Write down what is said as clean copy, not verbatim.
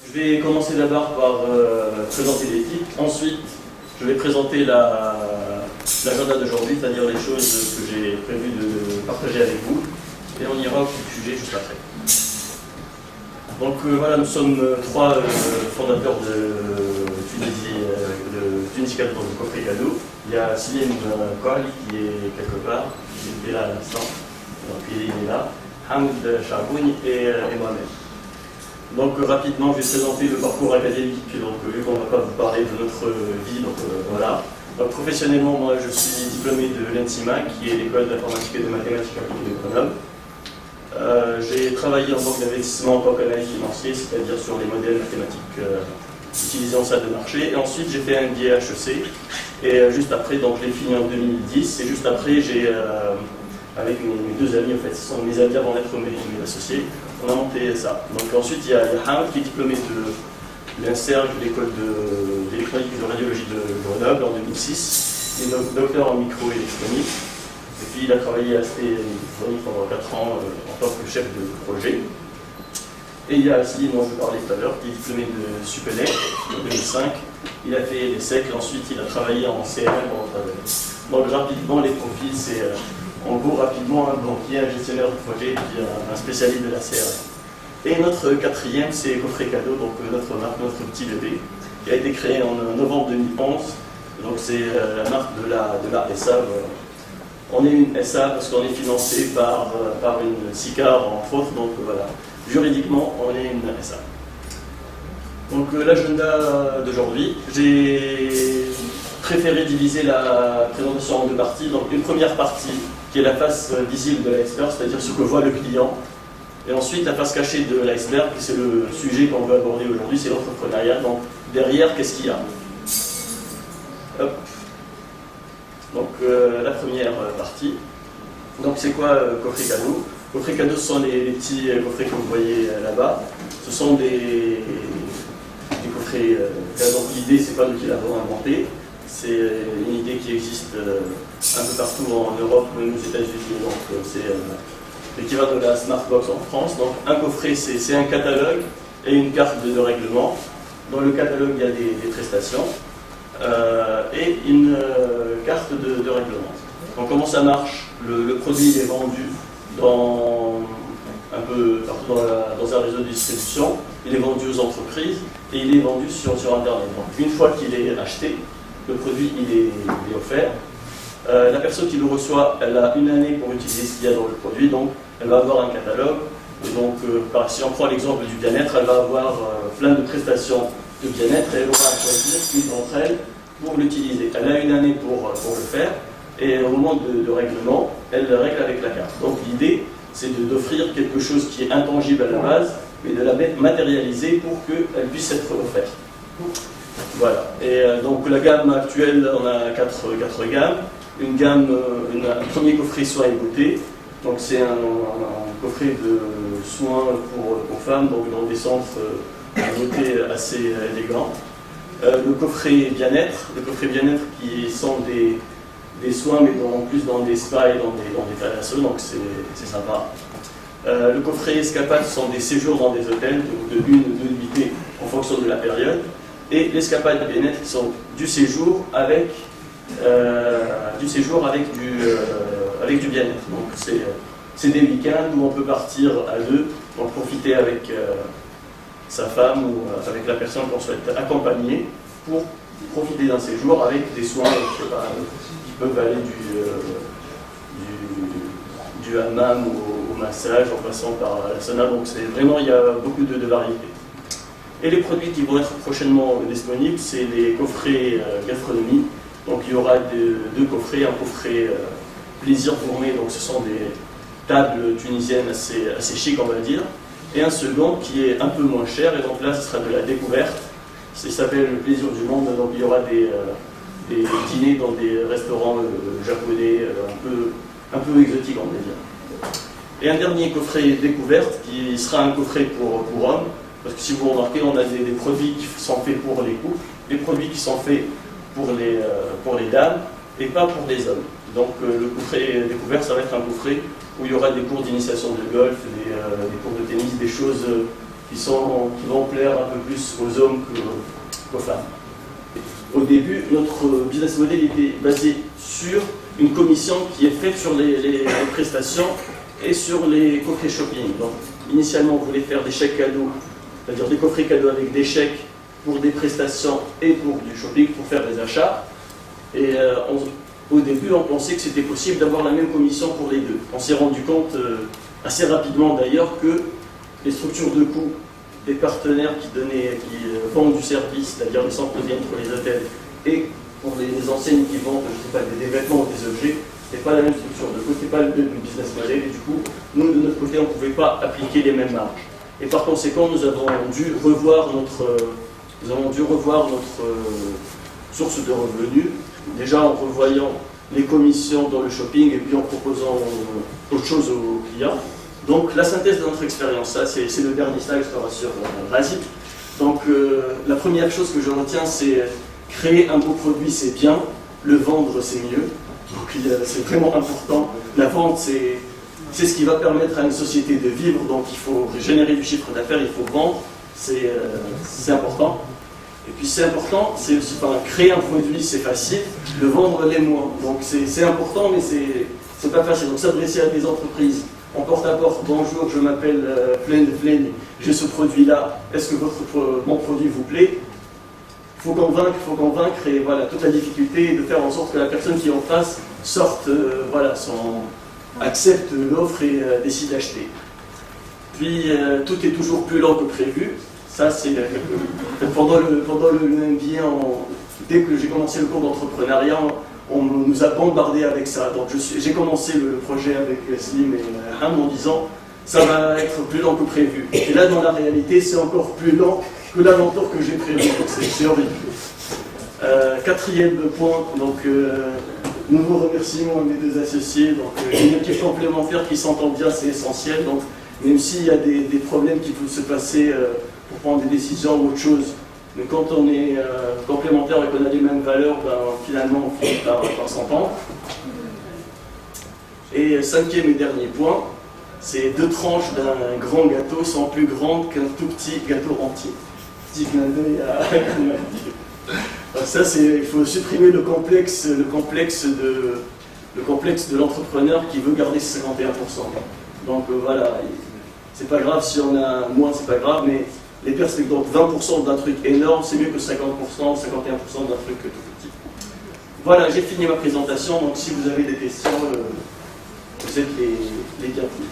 Je vais commencer d'abord par présenter l'équipe. Ensuite, je vais présenter l'agenda d'aujourd'hui, c'est-à-dire les choses que j'ai prévu de partager avec vous. Et on ira au sujet juste après. Donc voilà, nous sommes trois fondateurs de Tunisie Cadeau, donc de Coffret Cadeau. Il y a Slim Kali qui est quelque part, qui est là à l'instant. Donc il est là. Hamd Chabouni et moi-même. Donc rapidement, je vais présenter le parcours académique, donc vu qu'on ne va pas vous parler de notre vie, donc voilà. Donc professionnellement, moi je suis diplômé de l'ENSIMA, qui est l'école d'informatique et de mathématiques appliquées de Grenoble. J'ai travaillé en banque d'investissement en tant qu'analyste financier, c'est-à-dire sur les modèles mathématiques utilisés en salle de marché. Et ensuite j'ai fait un MBA HEC, et juste après, donc je l'ai fini en 2010, et juste après j'ai, avec mes deux amis, en fait, ce sont mes amis avant d'être mes associés, on a monté ça. Donc ensuite il y a Hamd qui est diplômé de l'INSERG, de l'école d'électronique et de radiologie de Grenoble en 2006. Il est docteur en microélectronique. Et puis il a travaillé à ST Électronique pendant 4 ans en tant que chef de projet. Et il y a Slim, dont je parlais tout à l'heure, qui est diplômé de Supélec en 2005. Il a fait les SEC, ensuite il a travaillé en CRM pendant 3 années. Donc rapidement, les profils, c'est en gros rapidement un banquier, un gestionnaire de projet, puis un spécialiste de la CRM. Et notre quatrième, c'est Coffret Cadeau, donc notre marque, notre petit bébé, qui a été créé en novembre 2011. Donc c'est la marque de la SA. On est une SA parce qu'on est financé par une SICAR entre autres, donc voilà. Juridiquement, on est une SA. Donc l'agenda d'aujourd'hui, j'ai préféré diviser la présentation en deux parties. Donc une première partie qui est la face visible de l'iceberg, c'est-à-dire ce que voit le client. Et ensuite la face cachée de l'iceberg, qui c'est le sujet qu'on veut aborder aujourd'hui, c'est l'entrepreneuriat. Donc derrière, qu'est-ce qu'il y a? Hop. Donc la première partie. Donc c'est quoi Coffret Cadeau? Coffret Cadeau, ce sont les petits coffrets que vous voyez là-bas. Ce sont des coffrets cadeaux. L'idée, c'est pas nous qui l'avons inventé. C'est une idée qui existe un peu partout en Europe, même aux États-Unis. Donc c'est l'équivalent de la Smartbox en France. Donc un coffret, c'est un catalogue et une carte de règlement. Dans le catalogue, il y a des prestations. Et une carte de règlement. Donc comment ça marche? Le produit est vendu un peu partout dans un réseau de distribution, il est vendu aux entreprises et il est vendu sur Internet. Donc une fois qu'il est acheté, le produit il est offert. La personne qui le reçoit, elle a une année pour utiliser ce qu'il y a dans le produit, donc elle va avoir un catalogue. Et donc si on prend l'exemple du bien-être, elle va avoir plein de prestations de bien-être et elle aura à choisir une d'entre elles pour l'utiliser. Elle a une année pour le faire et au moment de règlement, elle le règle avec la carte. Donc l'idée, c'est d'offrir quelque chose qui est intangible à la base, mais de la matérialiser pour qu'elle puisse être offerte. Voilà. Et donc la gamme actuelle, on a quatre gammes. Un premier coffret soins et beauté. Donc c'est un coffret de soins pour femmes, donc dans des centres de beauté assez élégants. Le coffret bien-être qui sont des soins, mais en plus dans des spas et dans des thalasso, donc c'est sympa. Le coffret escapade sont des séjours dans des hôtels de 1 ou 2 nuitées en fonction de la période. Et l'escapade bien-être qui sont du séjour avec du bien-être. Donc c'est des week-ends où on peut partir à deux, donc profiter avec sa femme ou avec la personne qu'on souhaite accompagner pour profiter d'un séjour avec des soins qui peuvent aller du hammam au massage en passant par la sauna. Donc c'est vraiment, il y a beaucoup de variétés. Et les produits qui vont être prochainement disponibles, c'est les coffrets gastronomie. Donc il y aura deux coffrets, un coffret plaisir gourmet, donc ce sont des tables tunisiennes assez chic on va dire, et un second qui est un peu moins cher, et donc là ce sera de la découverte. Ça s'appelle le plaisir du monde, donc il y aura des dîners dans des restaurants japonais un peu exotiques on va dire. Et un dernier coffret découverte qui sera un coffret pour hommes, parce que si vous remarquez, on a des produits qui sont faits pour les couples, des produits qui sont faits pour les dames et pas pour les hommes. Donc le coffret découverte, ça va être un coffret où il y aura des cours d'initiation de golf, des cours de tennis, des choses qui vont plaire un peu plus aux hommes qu'aux femmes. Au début, notre business model était basé sur une commission qui est faite sur les prestations et sur les coffrets shopping. Donc, initialement, on voulait faire des chèques cadeaux, c'est-à-dire des coffrets cadeaux avec des chèques pour des prestations et pour du shopping, pour faire des achats. Et au début, on pensait que c'était possible d'avoir la même commission pour les deux. On s'est rendu compte assez rapidement d'ailleurs que les structures de coûts des partenaires qui vendent du service, c'est-à-dire les centres de biens pour les hôtels, et pour les enseignes qui vendent, je sais pas, des vêtements ou des objets, ce n'est pas la même structure de coûts, ce n'est pas le même business model, et du coup, nous, de notre côté, on ne pouvait pas appliquer les mêmes marges. Et par conséquent, nous avons dû revoir notre source de revenus, déjà en revoyant les commissions dans le shopping et puis en proposant autre chose aux clients. Donc la synthèse de notre expérience, ça c'est le dernier slide, je te rassure, Razip. Donc la première chose que je retiens, c'est créer un beau produit, c'est bien, le vendre, c'est mieux. Donc c'est vraiment important. La vente, c'est ce qui va permettre à une société de vivre, donc il faut générer du chiffre d'affaires, il faut vendre, c'est important. Et puis c'est important, c'est aussi, créer un produit, c'est facile, le vendre l'est moins. Donc c'est important, mais c'est pas facile. Donc s'adresser à des entreprises en porte-à-porte, bonjour, je m'appelle Plaine, j'ai ce produit-là, est-ce que mon produit vous plaît? Il faut convaincre, et voilà, toute la difficulté est de faire en sorte que la personne qui est en face sorte, accepte l'offre et décide d'acheter. Puis tout est toujours plus lent que prévu. Ça, c'est pendant le MBA, dès que j'ai commencé le cours d'entrepreneuriat, on nous a bombardé avec ça. Donc j'ai commencé le projet avec Slim et Ham en disant ça va être plus lent que prévu. Et là, dans la réalité, c'est encore plus lent que l'aventure que j'ai prévu. Donc c'est horrible. Quatrième point, donc nouveau remerciement à mes deux associés. Donc une équipe complémentaire qui s'entend bien, c'est essentiel. Donc même s'il y a des problèmes qui peuvent se passer pour prendre des décisions ou autre chose, mais quand on est complémentaire et qu'on a les mêmes valeurs, finalement on finit par s'entendre. Et cinquième et dernier point, c'est 2 tranches d'un grand gâteau sont plus grandes qu'un tout petit gâteau entier. Petit clin d'œil à ça, il faut supprimer le complexe de l'entrepreneur qui veut garder ses 51%. Donc voilà, c'est pas grave si on a moins, c'est pas grave, mais les perspectives, donc 20% d'un truc énorme, c'est mieux que 50%, 51% d'un truc tout petit. Voilà, j'ai fini ma présentation, donc si vous avez des questions, vous êtes les bienvenus.